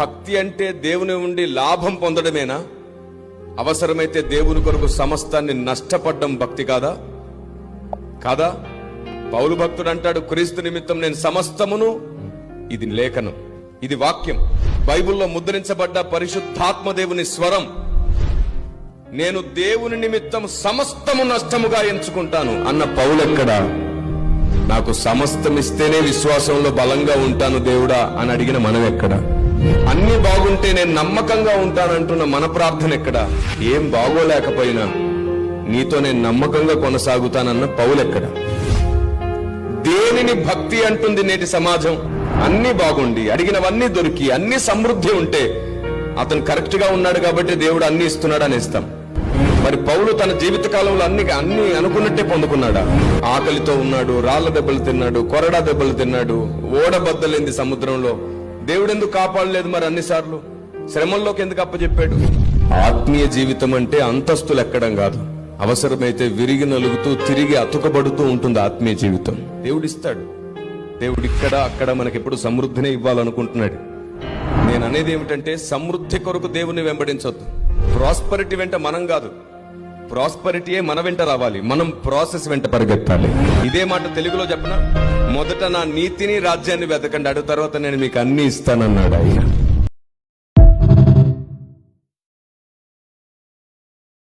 భక్తి అంటే దేవుని ఉండి లాభం పొందడమేనా? అవసరమైతే దేవుని కొరకు సమస్తాన్ని నష్టపడ్డం భక్తి కాదా? కాదా? పౌలు భక్తుడు అంటాడు, క్రీస్తు నిమిత్తం నేను సమస్తమును, ఇది లేఖనం, ఇది వాక్యం, బైబిల్లో ముద్రించబడ్డ పరిశుద్ధాత్మ దేవుని స్వరం, నేను దేవుని నిమిత్తం సమస్తము నష్టముగా ఎంచుకుంటాను అన్న పౌలెక్కడా? నాకు సమస్తం ఇస్తేనే విశ్వాసంలో బలంగా ఉంటాను దేవుడా అని అడిగిన మనం ఎక్కడ? అన్ని బాగుంటే నేను నమ్మకంగా ఉంటానంటున్న మన ప్రార్థన ఎక్కడ? ఏం బాగోలేకపోయినా నీతో నేను నమ్మకంగా కొనసాగుతానన్న పౌలెక్కడ? దేనిని భక్తి అంటుంది నేటి సమాజం? అన్ని బాగుండి, అడిగినవన్నీ దొరికి, అన్ని సమృద్ధి ఉంటే అతను కరెక్ట్ గా ఉన్నాడు కాబట్టి దేవుడు అన్ని ఇస్తున్నాడు అని ఇస్తాం. మరి పౌలు తన జీవిత కాలంలో అన్ని అనుకున్నట్టే పొందుకున్నాడా? ఆకలితో ఉన్నాడు, రాళ్ల దెబ్బలు తిన్నాడు, కొరడా దెబ్బలు తిన్నాడు, ఓడబద్దలేంది సముద్రంలో. దేవుడు ఎందుకు కాపాడలేదు మరి అన్నిసార్లు? శ్రమల్లోకి ఎందుకు అప్పచెప్పాడు? ఆత్మీయ జీవితం అంటే అంతస్తులు ఎక్కడం కాదు, అవసరమైతే విరిగి నలుగుతూ తిరిగి అతుకబడుతూ ఉంటుంది ఆత్మీయ జీవితం. దేవుడిస్తాడు. దేవుడు ఇక్కడ అక్కడ మనకెప్పుడు సమృద్ధినే ఇవ్వాలనుకుంటున్నాడు. నేను అనేది ఏమిటంటే, సమృద్ధి కొరకు దేవుని వెంబడించొద్దు. ప్రాస్పరిటీ వెంట మనం కాదు, ప్రాస్పరిటీయే మన వెంట రావాలి. మనం ప్రాసెస్ వెంట పరిగెత్తాలి. ఇదే మాట తెలుగులో చెప్పనా? మొదట నా నీతిని రాజ్యాన్ని వెతకండి, అడు తర్వాత నేను మీకు అన్ని ఇస్తానన్నాడు ఆయన.